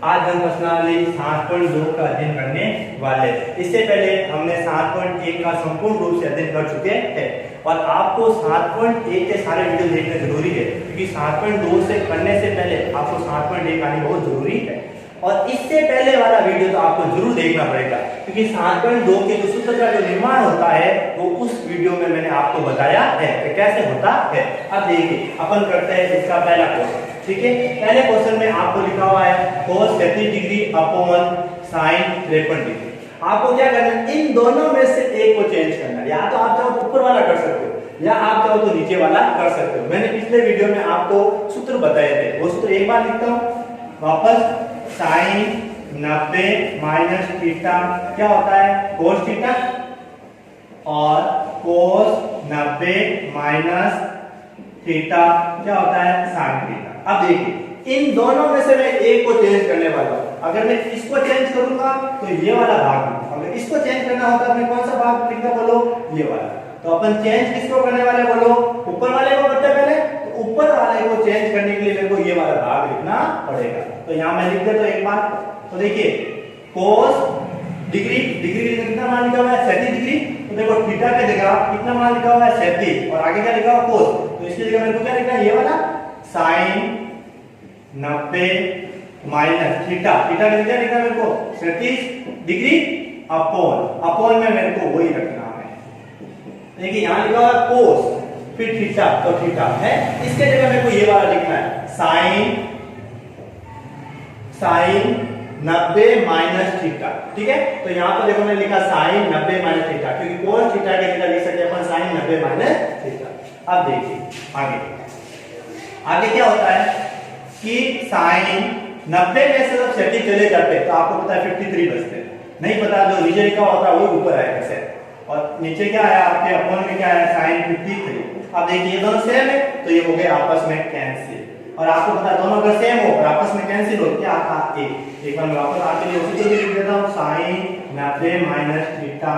आज हम प्रश्नावली 7.2 का अध्ययन करने वाले हैं। इससे पहले हमने 7.1 का संपूर्ण रूप से अध्ययन कर चुके हैं और आपको 7.1 के सारे वीडियो देखना जरूरी है, क्योंकि 7.2 से करने से पहले आपको 7.1 आनी बहुत जरूरी है। और इससे पहले वाला वीडियो तो आपको जरूर देखना पड़ेगा, क्योंकि 7.2 के जो सूत्र का जो निर्माण होता है वो उस वीडियो में मैंने आपको बताया है कि कैसे होता है। अब देखिए अपन करते हैं इसका पहला क्वेश्चन। ठीक है, पहले क्वेश्चन में आपको लिखा हुआ है cos 33 degree upon sin 53 degree. आपको क्या करना है, इन दोनों में से एक को चेंज करना है। या तो आप चाहो तो ऊपर वाला कर सकते हो या आप चाहो तो नीचे वाला कर सकते हो। मैंने पिछले वीडियो में आपको सूत्र बताए थे, वो सूत्र एक बार लिखता हूं वापस। sin 90 माइनस थीटा क्या होता है cos थीटा, और cos 90 माइनस थीटा क्या होता है sin थीटा। अब देखिए इन दोनों में से मैं एक को चेंज करने वाला हूं। अगर मैं इसको चेंज करूंगा तो ये वाला भाग लिखूंगा, अगर इसको चेंज करना होता है कौन सा भाग लिखना बोलो, ये वाला। तो अपन चेंज किसको करने वाले बोलो, ऊपर वाले को करते पहले। तो ऊपर वाले को चेंज करने के लिए मेरे को ये वाला भाग लिखना पड़ेगा। तो यहां मैं लिख देता हूं एक बार। तो देखिए cos डिग्री, डिग्री कितना मान लिखा हुआ है 37 डिग्री। तो देखो थीटा की जगह कितना मान लिखा हुआ है 37 और आगे क्या लिखा हुआ cos। तो इसकी जगह मेरे को क्या लिखना है ये वाला sin 90 माइनस थीटा, थीटा की जगह लिखना मेरे को 37 डिग्री अपॉन में मेरे को वही रखना है। देखिए यहां लिखा हुआ cos फिर थीटा, तो थीटा है। इसके जगह मेरे को ये वाला लिखना है sin 90 माइनस थीटा। ठीक है, तो यहां पर देखो मैंने लिखा sin 90 माइनस थीटा, क्योंकि cos थीटा के जगह लिख सकते हैं अपन sin 90 माइनस थीटा। अब देखिए आगे क्या होता है कि sin 90 में से जब 37 चले जाते हैं तो आपको पता है 53 बचते हैं। नहीं पता जो नीचे लिखा होता है वो ऊपर आएगा से, और नीचे क्या आया आपके अपॉन में क्या आया sin 53। अब देखिए ये दोनों सेम है तो ये हो गए आपस में कैंसिल। और आपको पता है दोनों अगर सेम हो और आपस में कैंसिल हो क्या आता है एक बार वापस आके लिए उसी को लिख देता हूं sin 90 माइनस थीटा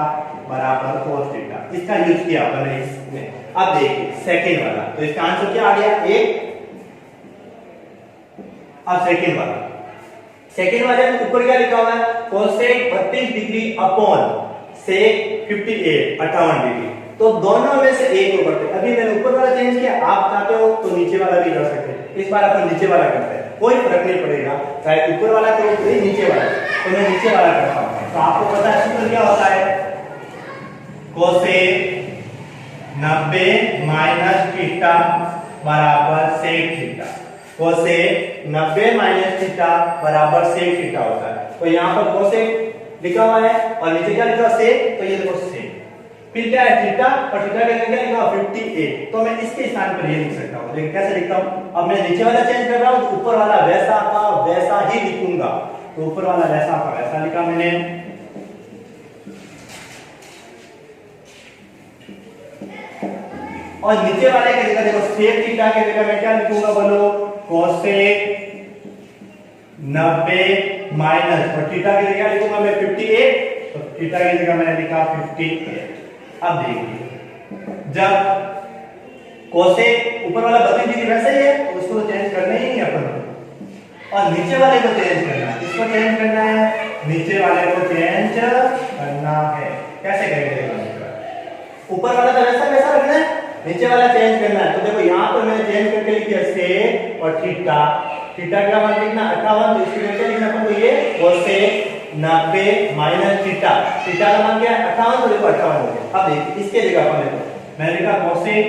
बराबर cos थीटा। इसका यूज किया अपन इसमें। अब देखिए सेकंड वाला, तो इसका आंसर क्या आ गया 1। अब सेकंड वाले में ऊपर क्या लिखा हुआ है cosec 32 degree upon sec 58 degree. तो दोनों में से एक को करते हैं। अभी मैंने ऊपर वाला चेंज किया, आप चाहते हो तो नीचे वाला भी कर सकते हैं। इस बार अपन नीचे वाला करते हैं, कोई फर्क नहीं पड़ेगा चाहे ऊपर वाला करो या नीचे वाला। तो मैं नीचे वाला करता हूं। तो आपको पता है सूत्र क्या होता है cosec 90 माइनस थीटा बराबर sec theta. cosec 90 minus theta बराबर sec थीटा होता है। तो यहाँ पर cosec लिखा हुआ है और नीचे क्या लिखा हुआ sec, तो ये देखो sec, फिर क्या है थीटा और थीटा के क्या लिखा हुआ 58। तो मैं इसके स्थान पर ये लिख सकता हूँ। लेकिन कैसे लिखता हूँ, अब मैं नीचे वाला चेंज कर रहा हूँ तो ऊपर वाला वैसा था वैसा ही लिखूंगा। तो ऊपर वाला वैसा था वैसा लिखा मैंने, और नीचे वाले की जगह देखो sec थीटा की जगह मैं क्या लिखूंगा बोलो cosec 90 माइनस और थीटा की जगह लिखूंगा मैं 58। तो थीटा की जगह मैंने लिखा 58। अब देखिए जब cosec ऊपर वाला 32 डिग्री वैसे ही है तो उसको तो चेंज करना ही नहीं अपन, और नीचे वाले को चेंज करना है। इसको चेंज करना है, नीचे वाले को चेंज करना है। कैसे करेंगे, ऊपर वाला तो वैसा वैसा रखना है, नीचे वाला चेंज करना है। तो देखो यहाँ पर मैंने चेंज करके लिख दिया sec और थीटा, थीटा का मान लिखना 58। तो इसकी वजह लिखना अपन को ये cosec 90 माइनस थीटा, थीटा का मान क्या है 58। तो देखो 58 हो गया। अब देखिए इसके जगह अपन देखो मैंने लिखा cosec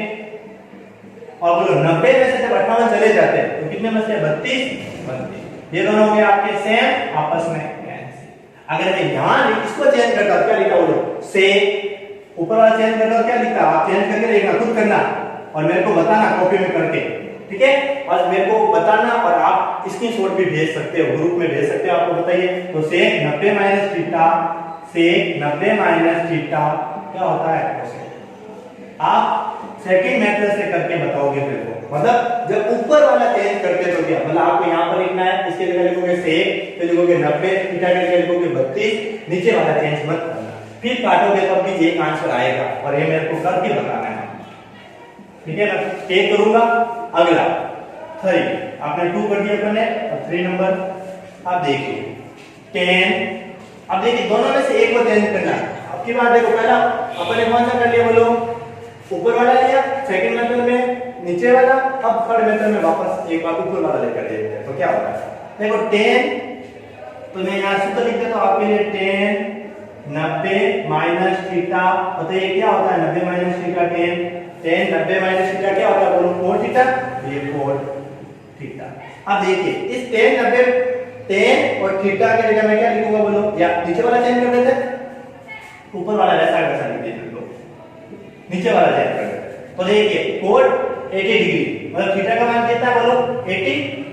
और बोलो 90 में से जब 58 चले जाते हैं तो कितने बचते हैं 32। ये दोनों हो गए आपके सेम, आपस में कैंसिल। अगर मैं यहां इसको चेंज करता क्या लिखा बोलो sec, ऊपर वाला चेंज करता क्या लिखा, आप चेंज करके देखना, खुद करना और मेरे को बताना कॉपी में करके। ठीक है, और मेरे को बताना और आप स्क्रीनशॉट भी भेज सकते हो, ग्रुप में भेज सकते हो। आपको बताइए तो sec 90 minus theta, sec 90 minus theta क्या होता है cosec। आप सेकंड मेथड से करके बताओगे मेरे को, मतलब जब ऊपर वाला चेंज करते तो क्या, मतलब आपको यहाँ पर लिखना है, इसके जगह लिखोगे sec, तो लिखोगे 90, थीटा के जगह लिखोगे 32, नीचे वाला चेंज मत करना। फिर काटोगे तब भी एक आंसर आएगा और ये मेरे को करके बताना है। ठीक है ना, एक करूंगा। अगला 3, आपने 2 कर दिया अपने, अब 3 नंबर अब देखिए टेन, अब देखिए दोनों में से एक को चेंज करना है। अब की बात देखो, पहला अपन ने कौन सा कर लिया बोलो, ऊपर वाला लिया, सेकंड मेथड में नीचे वाला, अब थर्ड मेथड में वापस एक बार ऊपर वाला लेकर देते हैं। तो क्या होगा देखो 10, तो मैं यहाँ सूत्र लिख देता हूँ आपके लिए 10 90 माइनस थीटा, तो ये क्या होता है 90 माइनस थीटा 10 90 माइनस थीटा क्या होता है बोलो 4 थीटा, ये 4 थीटा। अब देखिए इस 10 90 10 और थीटा के जगह मैं क्या लिखूंगा बोलो, या नीचे वाला चेंज कर देते हैं, ऊपर वाला वैसा वैसा लिख देते लो, नीचे वाला चेंज कर देते। तो देखिए कोण 80 डिग्री, मतलब थीटा का मान कितना है बोलो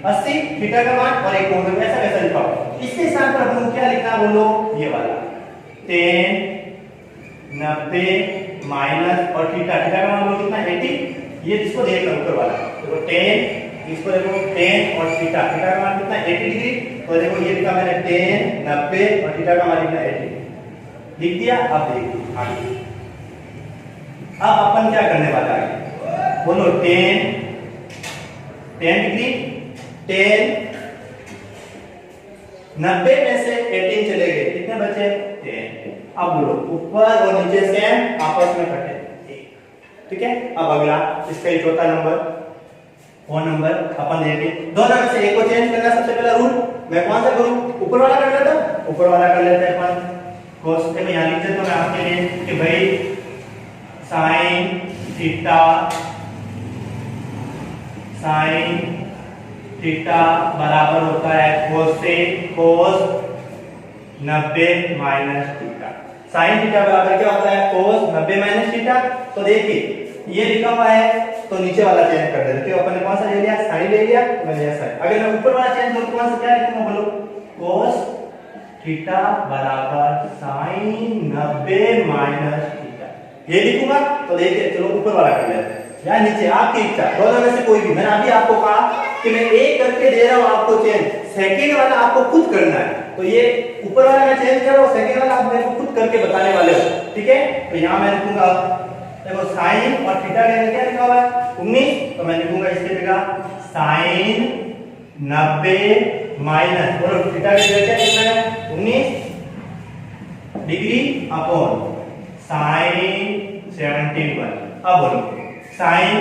80 थीटा का मान, और एक कोण वैसा वैसा लिखा हो। इसके साथ पर अपन क्या लिखना बोलो, ये वाला 10 90 माइनस और थीटा का मान बोलो कितना 80, ये इसको देख लो ऊपर वाला, देखो 10 इसको देखो 10 और थीटा का मान कितना 80 डिग्री, तो देखो ये लिखा मैंने 10 90 और थीटा का मान कितना 80 लिख दिया। अब देखिए आगे, अब अपन क्या करने वाला है बोलो 10 डिग्री 10 90 में से 18 चले गए, कितने बचे 10। अब बोलो ऊपर और नीचे सेम आपस में कटे 1, ठीक है। अब अगला इसका ही चौथा नंबर, फोन नंबर अपन देखें, दोनों में से एक को चेंज करना। सबसे पहला रूल मैं कौन सा करूं, ऊपर वाला कर लेता हूं, ऊपर वाला कर लेते हैं अपन। cos में यहां लिख देता हूं मैं आपके लिए कि भाई sin थीटा बराबर होता है cos 90 minus theta. sin theta बराबर क्या होता है cos 90 माइनस थीटा। तो देखिए ये लिखा हुआ है, तो नीचे वाला चेंज कर देते हैं। अपन ने कौन सा ले लिया, sin ले लिया, मैंने लिया sin। अगर मैं ऊपर वाला चेंज करूं तो कौन सा क्या लिखूंगा बोलो, cos थीटा बराबर sin 90 माइनस थीटा, ये लिखूंगा। तो देखिए चलो ऊपर वाला कर लेते हैं या नीचे, आपकी इच्छा, दोनों में से कोई भी। मैंने अभी आपको कहा कि मैं एक करके दे रहा हूं आपको चेंज, सेकंड वाला आपको खुद करना है। तो ये ऊपर वाला मैं चेंज कर रहा हूं, सेकंड वाला आप मेरे को खुद करके बताने वाले हो, ठीक है। तो यहां मैं लिखूंगा देखो sin और थीटा के क्या लिखा हुआ है 19, तो मैं लिखूंगा इसके जगह sin 90 माइनस और थीटा की जगह क्या लिखना है 19 डिग्री अपॉन sin 71। अब बोलो sin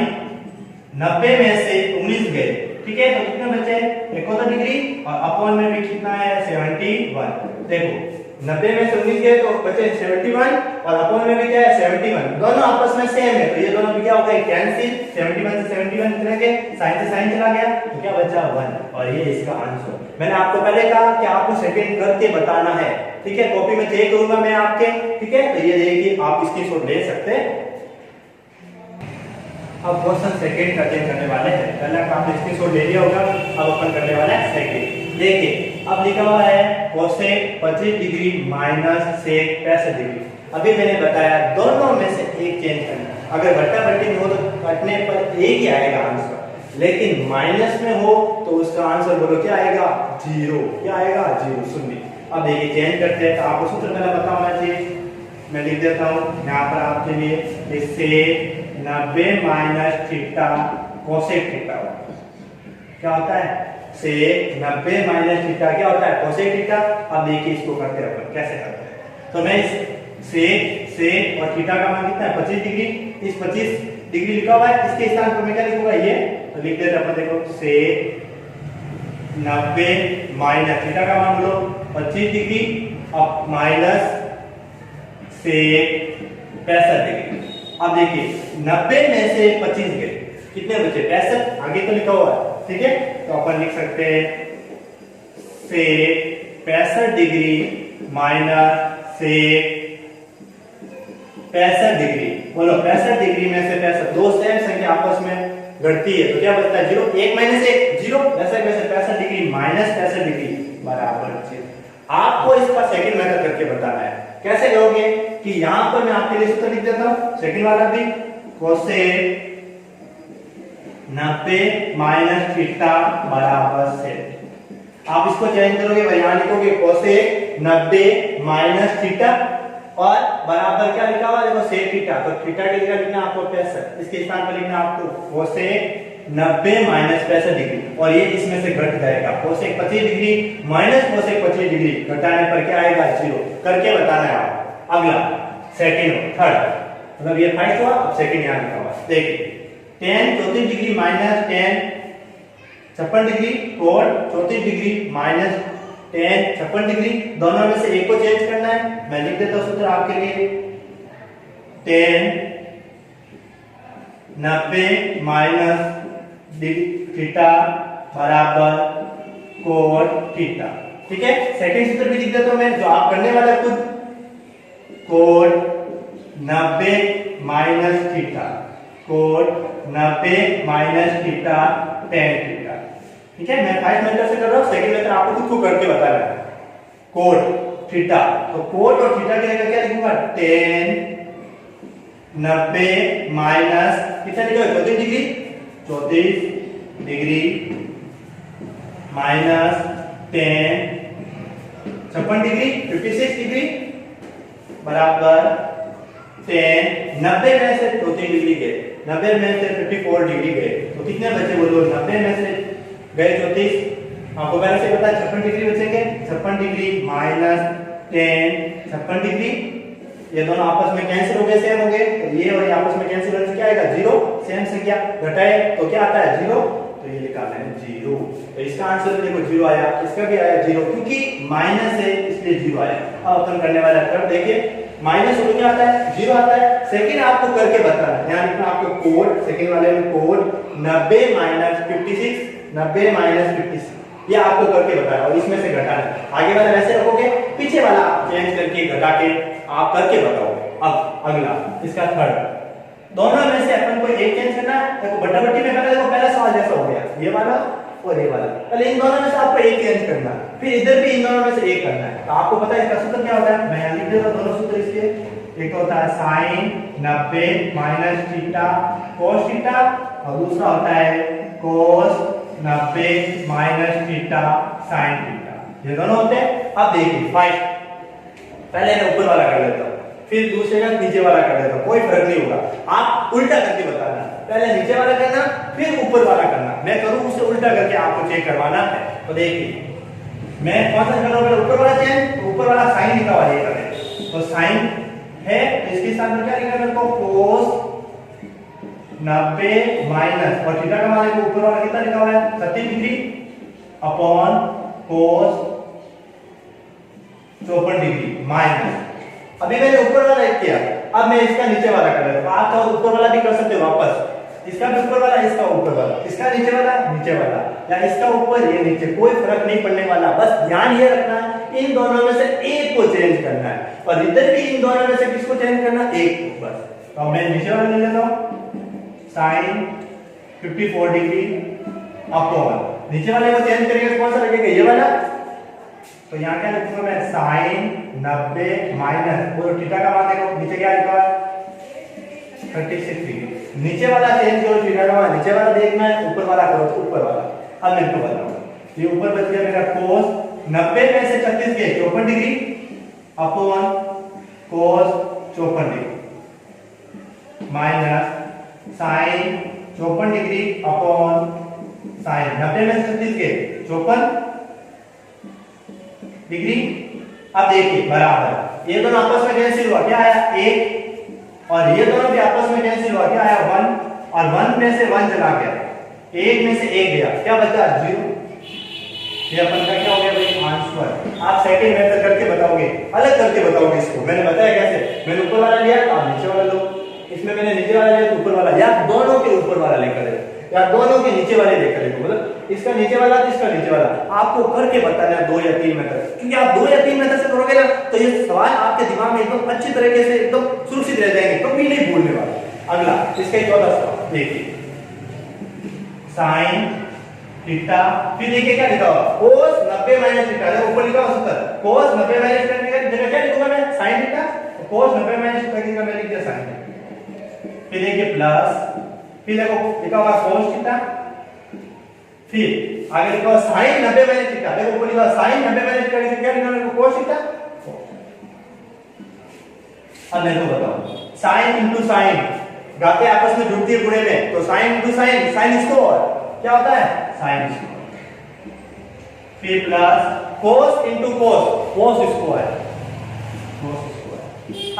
90 में से 19 गए, ठीक है, तो कितने बचे 71 डिग्री, और अपॉन में भी कितना है 71। देखो 90 में से 19 गए तो बचे 71, और अपॉन में भी क्या है 71, दोनों आपस में सेम है। तो ये दोनों भी क्या हो गए कैंसिल, 71 से 71 चले गए, sin से sin चला गया, तो क्या बचा 1, और ये इसका आंसर। मैंने आपको पहले कहा कि आपको सेकंड करके बताना है, ठीक है। कॉपी में चेक करूंगा मैं आपके, ठीक है। तो ये देखिए आप स्क्रीनशॉट ले सकते हैं। अब क्वेश्चन सेकंड का चेक करने वाले हैं, पहला का आपने स्क्रीनशॉट ले लिया होगा, अब अपन करने वाले हैं सेकंड। देखिए अब लिखा हुआ है cosec 25 degree minus sec 65 degree. अभी मैंने बताया दोनों में से एक चेंज करना, अगर बट्टा बट्टी में हो तो कटने पर एक ही आएगा आंसर, लेकिन माइनस में हो तो उसका आंसर बोलो क्या आएगा 0, क्या आएगा 0 शून्य। अब देखिए चेंज करते हैं, तो आपको सूत्र पहले पता होना चाहिए, मैं लिख देता हूँ यहाँ पर आपके लिए, इससे 90 माइनस थीटा कोसेक थीटा क्या होता है, से 90 माइनस थीटा क्या होता है कोसेक थीटा। अब देखिए इसको करते हैं अपन कैसे करते हैं। तो मैं इस से और थीटा का मान कितना है 25 डिग्री, इस 25 डिग्री लिखा हुआ है, इसके स्थान पर मैं क्या लिखूंगा ये, तो लिख देते हैं अपन, देखो से 90 माइनस थीटा का मान बोलो 25 डिग्री और माइनस से 65 डिग्री। अब देखिए 90 में से 25 गए, कितने बचे 65, आगे तो लिखा हुआ है, ठीक है। तो अपन लिख सकते हैं से 65 डिग्री माइनस से 65 डिग्री, बोलो 65 डिग्री में से 65, दो सेम संख्या आपस में घटती है तो क्या बचता है 0, 1 माइनस 1 0, वैसे वैसे 65 डिग्री माइनस 65 डिग्री बराबर 0। आपको इसका सेकंड मेथड करके बताना है, कैसे करोगे कि यहां पर मैं आपके लिए सूत्र लिख देता हूं, सेकंड वाला भी कोसेक 90 माइनस थीटा बराबर से, आप इसको चेंज करोगे, यहां लिखोगे कोसेक 90 माइनस थीटा और बराबर क्या लिखा हुआ देखो सेक थीटा, तो थीटा के लिए लिखना आपको 65, इसके स्थान पर लिखना आपको कोसेक 90 माइनस 65 डिग्री, और ये इसमें से घट जाएगा। Cosec 25 degree minus cosec 25 degree घटाने पर क्या आएगा? 0। करके बताना है आप। अगला सेकंड थर्ड, मतलब ये फर्स्ट हुआ, अब सेकंड यहां लिखा हुआ। देखिए tan 34 degree minus tan 56 degree और 34 डिग्री माइनस tan 56 डिग्री, दोनों में से एक को चेंज करना है। मैं लिख देता हूं सूत्र आपके लिए। tan 90 माइनस थीटा बराबर कोट थीटा। ठीक है, सेकंड सूत्र भी लिख देता हूं मैं, जो आप करने वाले खुद। Cot 90 minus theta, cot 90 minus theta tan theta. ठीक है, मैं फर्स्ट मेथड से कर रहा हूं, सेकंड मेथड आपको खुद को करके बताना है। कोट थीटा, तो कोट और थीटा की जगह क्या लिखूंगा? tan 90 माइनस कितना लिखोगे? 34 degree, 34 degree minus tan 56 degree 56 degree बराबर tan 90 में से 34 डिग्री गए, 90 में से 54 डिग्री गए, तो कितने बचे बोलो? 90 में से गए 34, आपको पहले से पता है 56 डिग्री बचेंगे। 56 डिग्री माइनस tan 56 डिग्री, ये दोनों आपस में कैंसिल हो गए, सेम हो गए, तो ये और ये आपस में कैंसिल होने से क्या आएगा? 0। सेम से क्या घटाए तो क्या आता है? 0, तो ये निकालना है 0। तो इसका आंसर देखो 0 आया, इसका भी आया 0, क्योंकि माइनस है इसलिए 0 आया। अब अपन करने वाला थर्ड देखिए, माइनस हो क्या आता है? 0 आता है। सेकंड आपको करके बताना है, यहां लिखना आपको कोड, सेकंड वाले में कोड 90 माइनस 56, 90 माइनस 56, ये आपको करके बताया और इसमें से घटाना है। आगे वाला वैसे रखोगे, पीछे वाला आप चेंज करके घटा के आप करके बताओगे। अब अगला इसका थर्ड, दोनों में से अपन को एक चेंज करना है। देखो बटा बटी में देखो पहला सवाल जैसा हो गया, ये वाला और ये वाला, पहले इन दोनों में से आपको एक चेंज करना है, फिर इधर भी इन दोनों में से एक करना है। तो आपको पता है इसका सूत्र क्या होता है? मैं यहां लिख देता हूं दोनों सूत्र इसके। एक होता है sin 90 minus theta cos theta, और दूसरा होता है cos 90 minus theta sin theta. ये दोनों होते हैं। अब देखिए फाइव, पहले मैं ऊपर वाला कर लेता हूं, फिर दूसरे का नीचे वाला कर देता हूं, कोई फर्क नहीं होगा। आप उल्टा करके बताना, पहले नीचे वाला करना फिर ऊपर वाला करना। मैं करूं उसे उल्टा करके आपको चेक करवाना है। तो देखिए मैं कौन सा कर रहा हूं? ऊपर वाला चेंज, तो ऊपर वाला साइन लिखा हुआ है, तो साइन है, तो इसके साथ में क्या लिखा है? मेरे को cos 90 माइनस, और थीटा का मान देखो ऊपर वाला कितना लिखा हुआ है? 30 degree upon cos 54 degree minus. अभी मैंने ऊपर वाला एक किया, अब मैं इसका नीचे वाला कर रहा हूं। आप चाहो ऊपर वाला भी कर सकते हो वापस, इसका भी ऊपर वाला, इसका ऊपर वाला, इसका नीचे वाला, नीचे वाला, या इसका ऊपर ये नीचे, कोई फर्क नहीं पड़ने वाला। बस ध्यान ये रखना है इन दोनों में से एक को चेंज करना है, और इधर भी इन दोनों में से किसको चेंज करना है? एक को बस। तो मैं नीचे वाला ले लेता हूं, sin 54 डिग्री अपॉन, नीचे वाले को चेंज करेंगे कौन सा लगेगा? ये वाला। तो यहाँ क्या लिखूंगा मैं? sin 90 माइनस, और थीटा का मान देखो नीचे क्या लिखा है? 36 डिग्री। नीचे वाला चेंज करो, थीटा का मान नीचे वाला देखना है, ऊपर वाला करो तो ऊपर वाला। अब मैं इसको बताऊंगा, ये ऊपर बच गया मेरा cos 90 में से 36 गए 54 degree upon cos 54 degree minus sin 54 degree upon sin 90 में से 36 गए 54 डिग्री। अब देखिए बराबर, ये दोनों आपस में कैंसिल हुआ, क्या आया? 1, और ये दोनों भी आपस में कैंसिल हुआ, क्या आया? 1, और 1 में से 1 चला गया, 1 में से 1 गया, क्या बचा? 0। ये अपन का क्या हो गया भाई? आंसर। आप सेकंड मेथड करके बताओगे, अलग करके बताओगे इसको। मैंने बताया कैसे, मैंने ऊपर वाला लिया, आप नीचे वाला लो। इसमें मैंने नीचे वाला लिया तो ऊपर वाला, या दोनों के ऊपर वाला लेकर, या दोनों के नीचे वाले लेकर, मतलब इसका नीचे वाला तो इसका नीचे वाला। आपको करके बताना है 2 या 3 मेथड, क्योंकि आप 2 या 3 मेथड से करोगे ना तो ये सवाल आपके दिमाग में एकदम अच्छी तरीके से एकदम सुरक्षित रह जाएंगे, कभी नहीं भूलने वाले। अगला इसका 14 सवाल देखिए, sin थीटा, फिर देखिए क्या लिखा हुआ? cos 90 माइनस थीटा, देखो ऊपर लिखा हुआ सूत्र, cos 90 माइनस थीटा की जगह क्या लिखूंगा मैं? sin theta, cos 90 minus theta की जगह मैं लिख दिया sin थीटा। फिर देखिए प्लस, फिर देखो लिखा हुआ cos थीटा, फिर आगे लिखा हुआ sin 90 माइनस थीटा, देखो ऊपर लिखा हुआ sin 90 माइनस थीटा की जगह क्या लिखा है? cos theta. अब देखो बताओ, sin into sin घातें आपस में जुड़ती है गुणे में, तो sine into sine, sine square क्या होता है साइन स्क्वायर, फिर plus cos into cos, cos square, cos square.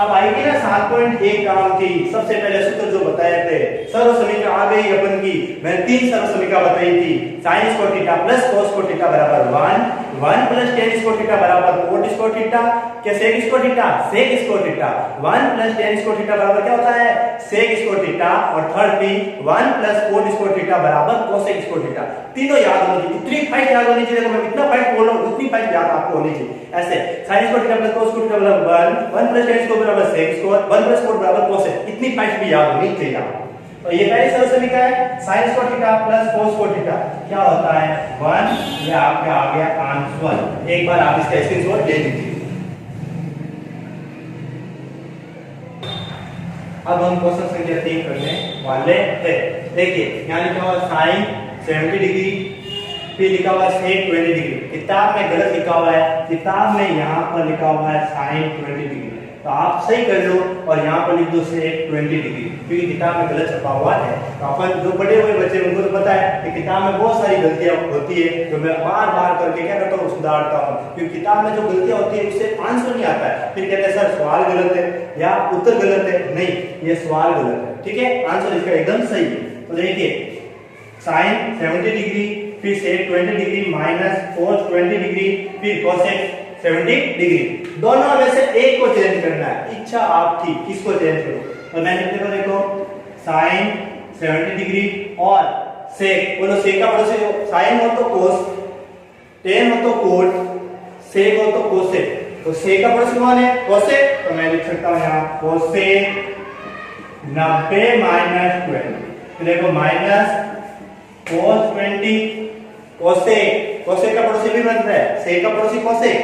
अब आएगी ना 7.1 काम की, सबसे पहले सूत्र जो बताए थे सर्व समीकरण आ गई अपन की, मैंने 3 सर्व समीकरण बताई थी, sin square theta plus cos square theta बराबर 1 प्लस tan स्क्वायर थीटा बराबर cot स्क्वायर थीटा, क्या sec square theta, sec square theta, 1 plus tan square theta बराबर क्या होता है sec स्क्वायर थीटा, और थर्ड भी 1 प्लस cot स्क्वायर थीटा बराबर cosec स्क्वायर थीटा। तीनों याद होनी चाहिए, इतनी फाइट याद होनी चाहिए, देखो मैं इतना फाइट बोल रहा हूं उतनी फाइट याद आपको होनी चाहिए। ऐसे sin square theta plus cos square theta बराबर 1 प्लस tan स्क्वायर बराबर sec स्क्वायर, 1 प्लस cot बराबर cosec, इतनी फाइट भी याद होनी चाहिए आपको। तो ये पहली सरल समीकरण है sin square theta plus cos square theta क्या होता है 1, ये आपका आ गया आंसर। एक बार आप इसका स्क्रीनशॉट ले लीजिए। अब हम क्वेश्चन संख्या 3 करने वाले हैं। देखिए यहाँ लिखा हुआ sin 70 डिग्री, फिर लिखा हुआ है sec 20 डिग्री। किताब में गलत लिखा हुआ है, किताब में यहाँ पर लिखा हुआ है sin 20 डिग्री, तो आप सही कर लो और यहाँ पर लिख दो sec 20 डिग्री, क्योंकि किताब में गलत छपा हुआ है। तो अपन जो बड़े हुए बच्चे उनको तो पता है कि किताब में बहुत सारी गलतियां होती है, जो मैं बार बार करके क्या करता हूँ सुधारता हूँ, क्योंकि किताब में जो गलतियां होती है उससे आंसर नहीं आता है, फिर कहते हैं सर सवाल गलत है या उत्तर गलत है। नहीं, ये सवाल गलत है, ठीक है, आंसर इसका एकदम सही है। तो देखिए sin 70 डिग्री, फिर sec 20 degree minus cos 20 degree, फिर cosec 70 डिग्री, दोनों में से एक को चेंज करना है, इच्छा आपकी किसको चेंज करो। तो मैंने देखो sin 70 डिग्री और sec, बोलो sec का पड़ोसी sin हो तो cos, tan हो तो cot, sec हो तो cosec, तो sec का पड़ोसी कौन है cosec, तो मैं लिख सकता हूं यहां cosec 90 माइनस 20, तो देखो माइनस cos 20 cosec, cosec का पड़ोसी भी बनता है, sec का पड़ोसी cosec,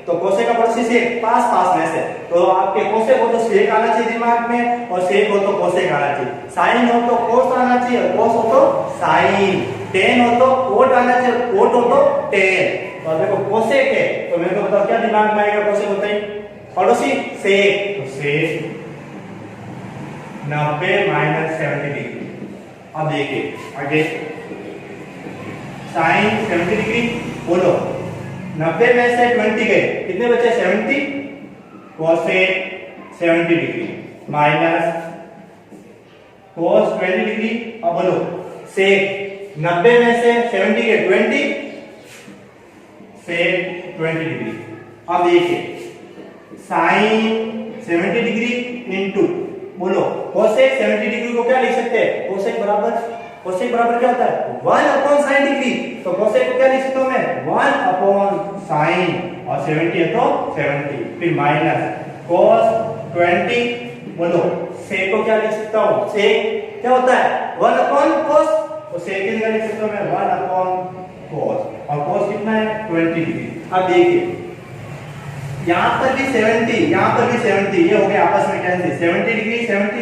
तो cosec का पड़ोसी sec, पास पास में से, तो आपके cosec हो तो sec आना चाहिए दिमाग में, और sec हो तो cosec आना चाहिए, sin हो तो cos आना चाहिए, और cos हो तो sin, tan हो तो cot आना चाहिए, cot हो तो tan। तो देखो cosec है, तो मेरे को बताओ क्या दिमाग में आएगा cosec होता है पड़ोसी sec, तो sec 90 माइनस 70 डिग्री। अब देखिए आगे sin 70 डिग्री, बोलो 90 में से 20 गए, कितने बचे 70, cosec 70 degree minus cos 20 degree. अब बोलो sec 90 में से 70 गए 20, sec 20 डिग्री। अब देखिए sin 70 डिग्री इंटू, बोलो cosec 70 डिग्री को क्या लिख सकते हैं, cosec बराबर क्या होता है 1 अपॉन sin डिग्री, तो cosec को क्या लिख सकता हूं मैं 1 अपॉन sin, और 70 है तो 70, फिर माइनस cos 20, बोलो sec को क्या लिख सकता हूं, sec क्या होता है 1 अपॉन cos, तो sec की जगह लिख सकता हूं मैं 1 अपॉन cos, और cos कितना है 20 डिग्री। अब देखिए यहाँ पर भी 70, यहाँ पर भी 70, ये हो गया आपस में कैंसिल, 70 डिग्री 70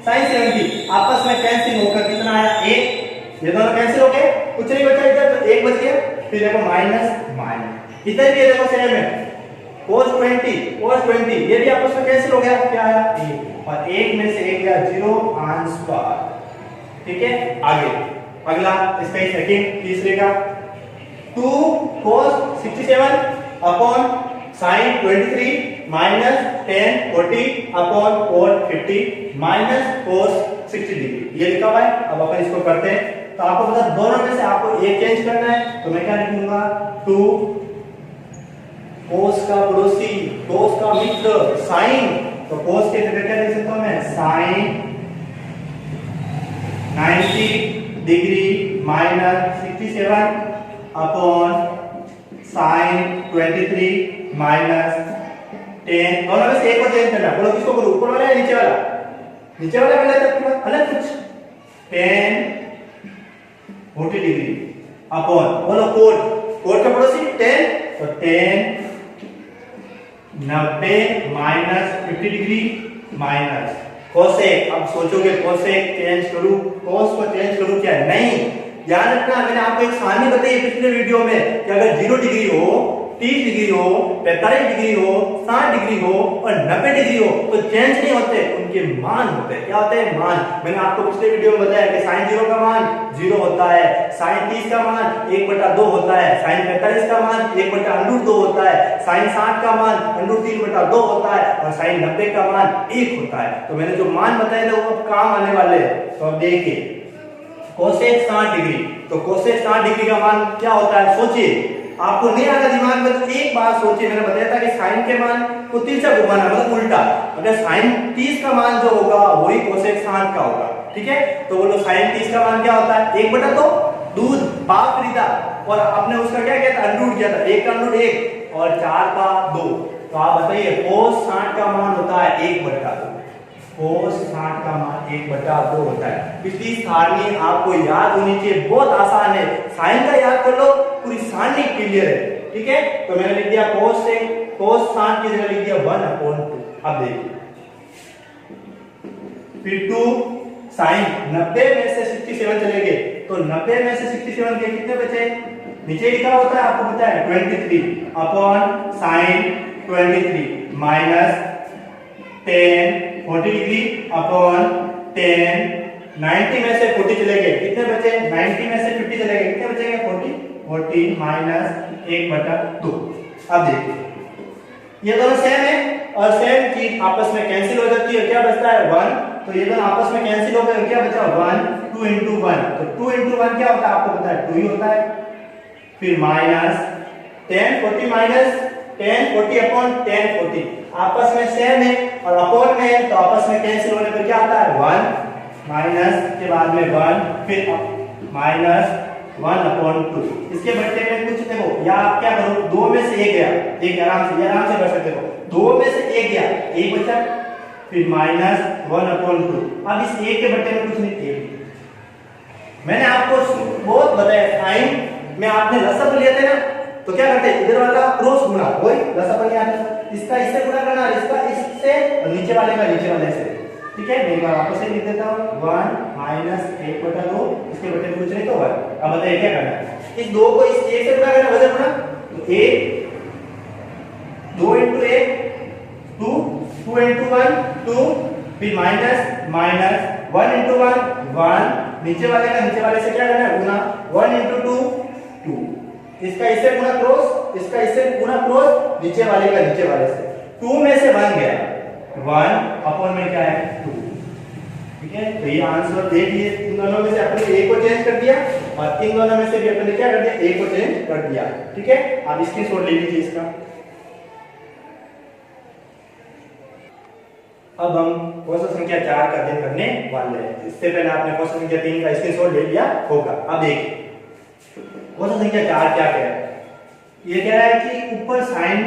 sin 70 आपस में कैंसिल होकर कितना आया 1, ये दोनों कैंसिल हो गए, कुछ नहीं बचा इधर, तो 1 बच गया, फिर देखो माइनस, इधर भी देखो सेम है cos 20 ये भी आपस में कैंसिल हो गया, क्या आया 1, और 1 में से 1 गया 0, आंसर। ठीक है, आगे अगला इसका ही सेकंड तीसरे का 2 cos 67 upon sin 23 minus tan 40 upon cot 50 minus cos 60 degree, ये लिखा हुआ है। अब अपन इसको करते हैं, तो आपको पता दोनों में से आपको एक चेंज करना है, तो मैं क्या लिखूंगा 2 cos का पड़ोसी, cos का मित्र sin, तो cos के जगह क्या लिख सकता हूं मैं sin 90 degree minus 67 upon sin 23 minus 10, दोनों में से एक को चेंज करना है, बोलो किसको करूं, ऊपर वाला या नीचे वाला, नीचे वाला पहले तक अलग कुछ 10 40 डिग्री अपॉन, बोलो कोट का पड़ोसी 10, तो 10 90 माइनस 50 डिग्री माइनस कोसेक। अब सोचोगे कोसेक चेंज करूं, कोस को चेंज करूं क्या, नहीं, याद रखना मैंने आपको एक सारणी बताई पिछले वीडियो में कि अगर 0 डिग्री हो 30 डिग्री हो, 45 डिग्री हो, 60 डिग्री हो और 90 डिग्री हो तो चेंज नहीं होते, उनके मान होते हैं। क्या होते हैं? मान। मैंने आपको पिछले वीडियो में बताया कि sin 0 का मान 0 होता है, sin 30 का मान 1/2 होता है, sin 45 का मान 1/√2 होता है, sin 60 का मान √3/2 होता है और sin 90 का मान 1 होता है। तो मैंने जो मान बताए थे वो काम आने वाले हैं। तो अब देखिए कोसेक 60 डिग्री, तो कोसेक 60 डिग्री का मान क्या होता है? सोचिए, आपको नहीं आएगा दिमाग में तो एक बार सोचिए, मैंने बताया था कि साइन के मान को तिरछा घुमाना मतलब उल्टा, अगर साइन 30 का मान जो होगा वही कोसेक 60 का होगा। ठीक है, तो बोलो साइन 30 का मान क्या होता है? 1/2, दूध पाव खरीदा और आपने उसका क्या किया था? अंडरूट किया था, 1 का अंडरूट 1 और 4 का 2। तो आप बताइए कोस 60 का मान होता है 1/2, कोस 60 का मान 1/2 होता है। पिछली सारणी आपको याद होनी चाहिए, बहुत आसान है, साइन का याद कर लो, पूरी सारणी क्लियर है। ठीक है, तो मैंने लिख दिया कोस 60 की जगह लिख दिया 1/2। अब देखिए फिर 2 साइन 90 में से 67 चले गए, तो 90 में से 67 के कितने बचे? नीचे लिखा होता है, आपको पता है 23 upon sine 23 minus 10 40 degree upon 10 90 में से 40 चले गए, कितने बचे? 90 में से 50 चले गए, कितने बचेंगे? 40 माइनस 1/2। अब देखिए ये दोनों सेम है और सेम चीज आपस में कैंसिल हो जाती है, क्या बचता है? 1। तो ये दोनों आपस में कैंसिल हो गए, क्या बचा? 1 2 into 1, तो 2 into 1 क्या होता है? आपको पता है 2 ही होता है। फिर माइनस 10 40 माइनस 10 40 अपॉन 10 40 आपस में सेम है और अपॉन में है, तो आपस में कैंसिल होने पर क्या आता है? 1 माइनस के बाद में 1 फिर माइनस 1/2। इसके बदले में कुछ देखो, या आप क्या करो, 2 में से 1 गया, एक आराम से कर सकते हो, 2 में से 1 गया, 1 बचा, फिर माइनस 1/2। अब इस 1 के बदले में कुछ नहीं, 1। मैंने आपको बहुत बताया साइन में आपने लसअप लिए थे ना, तो क्या करते हैं? इधर वाला क्रॉस गुणा, वही लसअप लिया, इसका इससे गुणा करना, इसका इससे और नीचे वाले का नीचे वाले से। ठीक है, मैं एक बार वापस से लिख देता हूं, 1 माइनस 1/2, इसके बदले में कुछ नहीं तो 1। अब बताइए क्या करना है? इस 2 को इस 1 से गुणा करना, वजन गुणा, तो 1 2 into 1 2 2 into 1 2 फिर माइनस माइनस 1 into 1 1, नीचे वाले का नीचे वाले से क्या करना है? गुणा, 1 into 2 2, इसका इससे गुणा क्रॉस, इसका इससे गुणा क्रॉस, नीचे वाले का नीचे वाले से, 2 में से 1 गया, 1 अपॉन में क्या है? 2। ठीक है, तो ये आंसर देख लिए, इन दोनों में से अपने a को चेंज कर दिया और इन दोनों में से भी अपने क्या कर दिया? a को चेंज कर दिया। ठीक है, आप स्क्रीनशॉट ले लीजिए इसका। अब हम क्वेश्चन संख्या 4 का अध्ययन करने वाले हैं। इससे पहले आपने क्वेश्चन संख्या 3 का स्क्रीनशॉट ले लिया होगा। अब देखिए क्वेश्चन संख्या 4 क्या कह रहा है? ये कह रहा है कि ऊपर साइन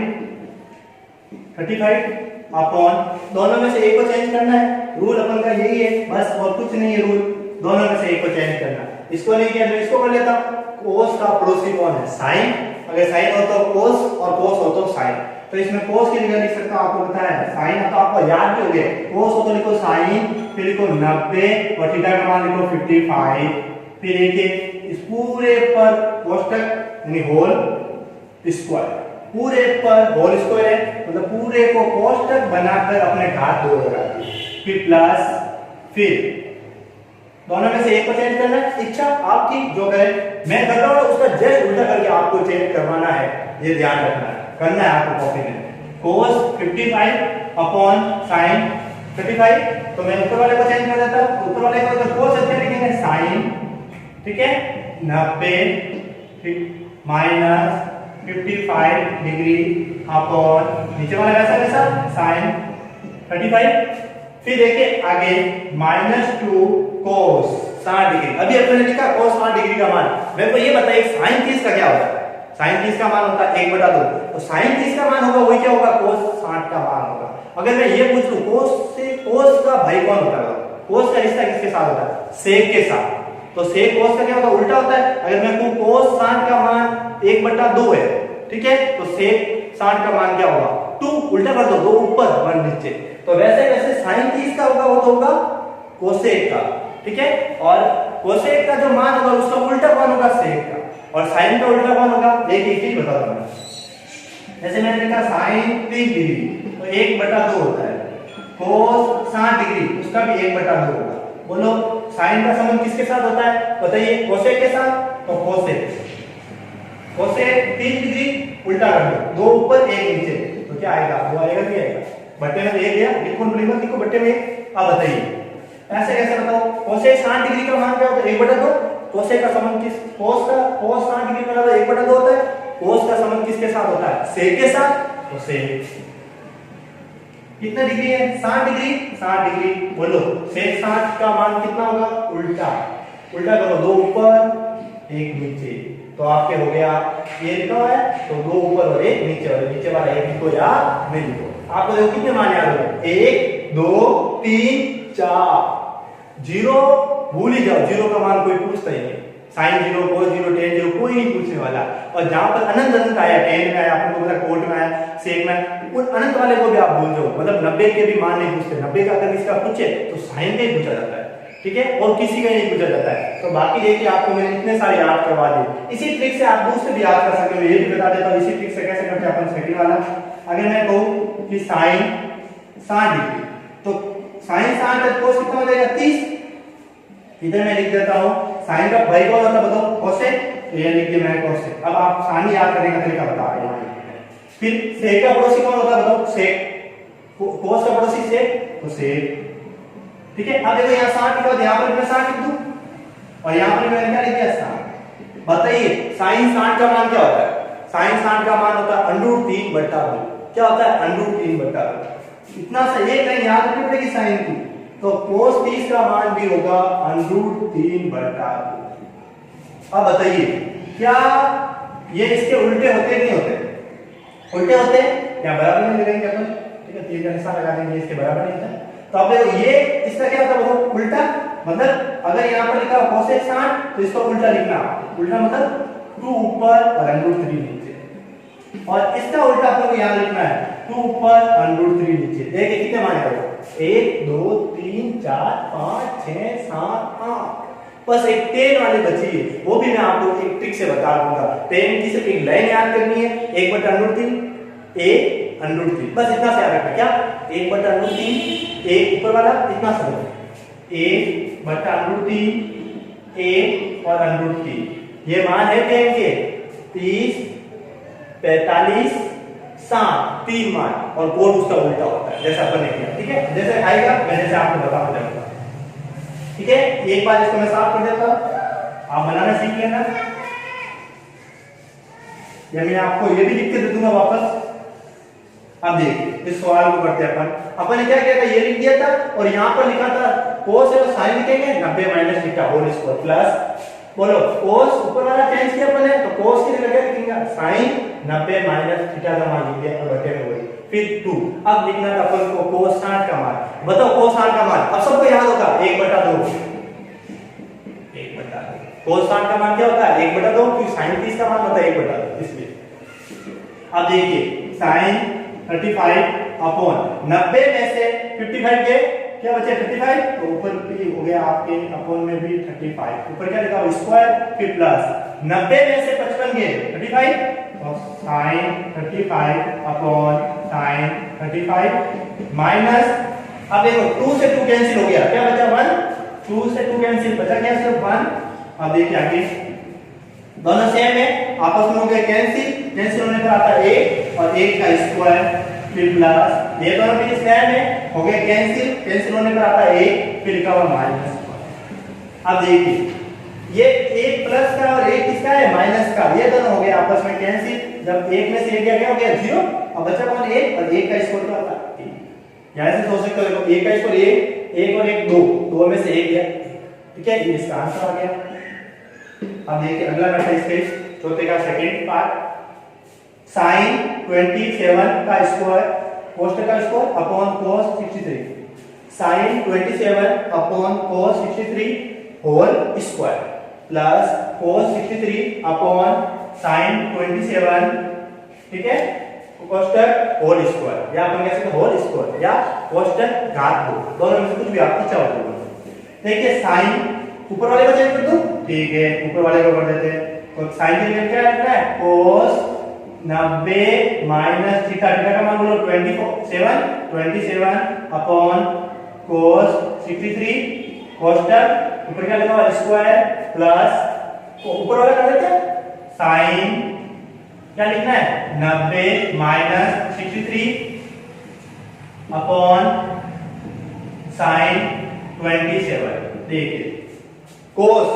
35 अपॉन, दोनों में से एक को चेंज करना है, रूल अपन का यही है बस, और कुछ नहीं है रूल, दोनों में से एक को चेंज करना। इसको नहीं किया मैं इसको कर लेता हूं। कोस का पड़ोसी कौन है? साइन। अगर साइन हो तो कोस और कोस हो तो साइन, तो इसमें कोस की जगह लिख सकता हूं, आपको पता है साइन, तो आपको याद भी हो गया, कोस हो तो लिखो साइन, फिर लिखो 90 और थीटा का मान लिखो 55, फिर देखिए इस पूरे पर कोष्टक यानी होल स्क्वायर, पूरे पर होल स्क्वायर है मतलब पूरे को कोष्टक बनाकर अपने घात 2 लगा दिए, फिर प्लस, फिर दोनों में से एक को चेंज करना है, इच्छा आपकी जो करे, मैं कर रहा हूं उसका जस्ट उल्टा करके आपको चेंज करवाना है, ये ध्यान रखना है, करना है आपको कॉपी में। cos 55 अपॉन sin 35, तो मैं ऊपर वाले को चेंज कर देता हूं, ऊपर वाले को तो cos अच्छे लिखेंगे sin, ठीक है 90 माइनस 55 डिग्री अपॉन नीचे वाला कैसा कैसा sin 35, फिर देखिए आगे -2 cos 60 डिग्री, अभी अपने लिखा cos 60 डिग्री का मान, मेरे को ये बताइए sin 30 का क्या होता है? sin 30 का मान होता है 1/2, तो sin 30 का मान होगा वही क्या होगा? cos 60 का मान होगा। अगर मैं ये पूछ लूं cos से cos का भाई कौन होता है? cos का रिश्ता किसके साथ होता है? sec के साथ, तो sec cos का क्या होता है? उल्टा होता है। अगर मैं कहूं cos 60 का मान 1/2 है, ठीक है, तो sec 60 का मान क्या होगा? 2, उल्टा कर दो, 2 ऊपर 1 नीचे, तो वैसे वैसे sin 30 का होगा वो तो होगा cosec का, ठीक है, और cosec का जो मान होगा उसका उल्टा कौन होगा? sec का, और sin का उल्टा कौन होगा? एक एक चीज बता दूंगा। जैसे मैंने लिखा साइन 30 डिग्री तो 1/2 होता है, कोस 60 डिग्री उसका भी 1/2 होगा। बोलो साइन का संबंध किसके साथ होता है बताइए, कोसेक के साथ। तो कोसेक 30 डिग्री उल्टा कर दो, 2 ऊपर 1 नीचे, तो क्या आएगा, वो आएगा क्या आएगा, बट्टे में 1 गया, लिखो मत लिखो बट्टे में 1। अब बताइए ऐसे कैसे बताओ, कोसेक 60 डिग्री का मान क्या होता है 1/2। कोसेक का संबंध किस, कोस 60 डिग्री का 1/2 होता है, कोस का संबंध किसके साथ होता है, सेक के साथ। तो सेक कितना डिग्री है 60 डिग्री, 60 डिग्री। बोलो सेक 60 का मान कितना होगा, उल्टा करो, 2 ऊपर 1 नीचे, तो आपके हो गया ये लिखा है, तो 2 ऊपर और 1 नीचे, और नीचे वाला 1 लिखो या नहीं लिखो। आपको देखो कितने मान याद हो गए, 1 2 3 4। जीरो भूल ही जाओ, जीरो का मान कोई पूछता ही नहीं, साइन 0 cos 0 tan 0 कोई नहीं पूछने वाला। और जहां पर अनंत अनंत आया, tan में आया, आपको पता कोट में आया, सेक में, उन अनंत वाले को भी आप भूल जाओ, मतलब 90 के भी मान नहीं पूछते, 90 का अगर इसका पूछे तो साइन का ही पूछा जाता है, ठीक है, और किसी का नहीं पूछा जाता है। तो बाकी देखिए आपको मैंने इतने सारे याद करवा दिए, इसी ट्रिक से आप दूसरे भी याद कर सकते हो, ये भी बता देता हूं इसी ट्रिक से कैसे करते हैं अपन सेकंड वाला। अगर मैं कहूं कि साइन 60 डिग्री, तो साइन 60 है, कोस कितना हो जाएगा 30। इधर मैं लिख देता हूं साइन का भाई कौन होता है बताओ, कोसेक, तो ये लिख दिया मैंने कोसेक। अब आप साइन याद करने का तरीका बता रहे हैं। फिर सेक का पड़ोसी कौन होता है बताओ, सेक। कोस का पड़ोसी सेक, तो सेक, ठीक है। अब देखो यहाँ 60 लिखा है, यहाँ पर मैं 60 लिख दूं, और यहाँ पर मैंने क्या लिख दिया 60। बताइए साइन 60 का मान क्या होता है, साइन 60 का मान होता है √3/2। क्या होता है √3/2। इतना सा एक लाइन याद रखनी पड़ेगी साइन की। तो कोस 30 का मान भी होगा √3/2। अब बताइए क्या ये इसके उल्टे होते नहीं होते, उल्टे होते या बराबर में लगाएंगे अपन, ठीक है, तीर का निशान लगा देंगे, इसके बराबर नहीं होता। तो अब देखो ये इसका क्या होता है बताओ, उल्टा, मतलब अगर यहाँ पर लिखा कोसेक 60 तो इसको उल्टा लिखना, उल्टा मतलब 2 ऊपर और √3 नीचे, और इसका उल्टा आपको यहाँ लिखना है 2 ऊपर √3 नीचे। देखिए कितने मान आएगा, 1 2 3 4 5 6 7 8। बस एक tan वाली बची है, वो भी मैं आपको एक ट्रिक से बता दूंगा। tan की सिर्फ एक लाइन याद करनी है, 1/√3 a√3, बस इतना से याद रखना। क्या 1/√3 a ऊपर वाला इतना समझो, 1/√3 a और √3, ये मान है tan के 30 45 60, 3 मान, और कोड उसका उल्टा होता है जैसा अपन ने किया, ठीक है, जैसे आएगा मैं जैसे आपको बताता जाऊंगा, ठीक है। एक बार इसको मैं साफ कर देता हूं, आप बनाना सीख लेना, या मैं आपको ये भी लिख के दे दूंगा वापस। अब देखिए इस सवाल को करते हैं अपन ने क्या किया था, ये लिख दिया था, और यहाँ पर लिखा था कोस है तो साइन लिखेंगे 90 - थीटा होल स्क्वायर प्लस, बोलो कोस ऊपर वाला चेंज किया अपन ने, तो कोस की जगह लिखेंगे साइन 90 - थीटा का मान लिख दिया, और बटे में वही फिर 2। अब लिखना था अपन को कोस 60 का मान, बताओ कोस 60 का मान, अब सबको याद होगा 1/2, 1/2। कोस 60 का मान क्या होता है 1/2, क्योंकि साइन 30 का मान होता है 1/2, इसलिए। अब देखिए साइन 35 अपॉन 90 में से 55 के क्या बचे 55, तो ऊपर भी हो गया आपके अपॉन में भी 35, ऊपर क्या लिखा स्क्वायर, फिर प्लस 90 में से 55 गए 35, तो साइन 35 अपॉन साइन 35 माइनस, अब देखो 2 से 2 कैंसिल हो गया, क्या बचा 1, 2 से 2 कैंसिल, बचा क्या सिर्फ 1। अब देखिए आगे दोनों सेम है, आपस में हो गए कैंसिल, कैंसिल होने पर आता है 1 और 1 का स्क्वायर, फिर प्लस, ये दोनों भी सेम है, हो गए कैंसिल, कैंसिल होने पर आता है 1, फिर लिखा हुआ माइनस। अब देखिए ये 1 प्लस का और 1 किसका है माइनस का, ये दोनों हो गए आपस में कैंसिल, जब 1 में से 1 गया क्या हो गया 0, अब बचा कौन 1, और 1 का स्क्वायर क्या होता है 1। यहां से सोच सकते हो 1 का स्क्वायर 1 और 1 2, 2 में से 1 गया, ठीक है, ये इसका आंसर आ गया। अब देखिए अगला मैटर इसके चौथे का सेकंड पार्ट, साइन 27 का स्क्वायर कोष्टक का square upon cos 63, sine 27 upon cos 63 whole square plus cos 63 upon sine 27, ठीक है, कोष्टक होल स्क्वायर, या अपन कह सकते हैं होल स्क्वायर या कोष्टक घात 2, दोनों में से कुछ भी आप इच्छा हो तो। देखिए साइन ऊपर वाले को चेंज कर दूं, ठीक है, ऊपर वाले को कर देते हैं, तो साइन के लिए क्या लिखना है cos 90 माइनस थीटा, थीटा का मान बोलो 27 अपॉन cos 63 cos टर्म ऊपर क्या लिखा हुआ स्क्वायर प्लस ऊपर वाला क्या लेते हैं sin, क्या लिखना है 90 माइनस 63 अपॉन sin 27। देखिए cos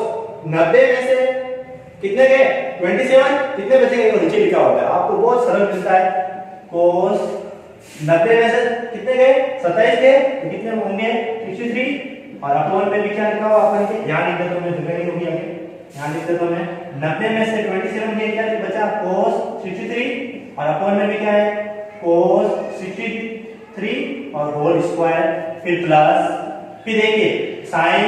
90 में से कितने गए 27, कितने बचेंगे वो नीचे लिखा होता है, आपको बहुत सरल मिलता है। cos 90 में से कितने गए 27 गए तो कितने होंगे 63 और अपॉन में भी क्या लिखा हुआ अपन के यहां लिख देता हूं मैं, जगह नहीं होगी आगे, यहां लिख देता हूं मैं 90 में से 27 गए क्या बचा cos 63 और अपॉन में भी क्या है cos 63 और होल स्क्वायर फिर प्लस, फिर देखिए sin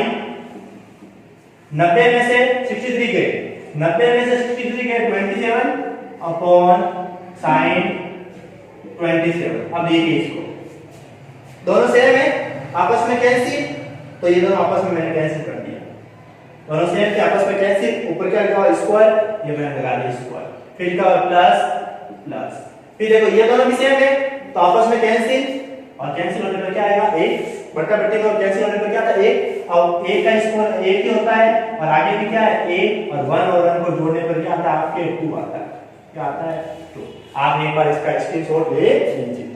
90 में से 63 गए, 90 में से 63 गए 27 अपॉन sin 27। अब देखिए इसको दोनों सेम है आपस में कैंसिल, तो ये दोनों आपस में मैंने कैंसिल कर दिया, दोनों सेम थे आपस में कैंसिल, ऊपर क्या लिखा हुआ स्क्वायर, ये मैंने लगा दिया स्क्वायर, फिर लिखा हुआ प्लस प्लस, फिर देखो ये दोनों भी सेम है तो आपस में कैंसिल और कैंसिल होने पर क्या आएगा एक बट्टा बट्टे का, कैंसिल होने पर क्या आता है एक, और एक का स्क्वायर एक ही होता है और आगे भी क्या है एक और 1 और 1 को जोड़ने पर क्या आता है आपके 2 आता है, क्या आता है 2। आपने एक बार इसका स्क्रीनशॉट ले लीजिए।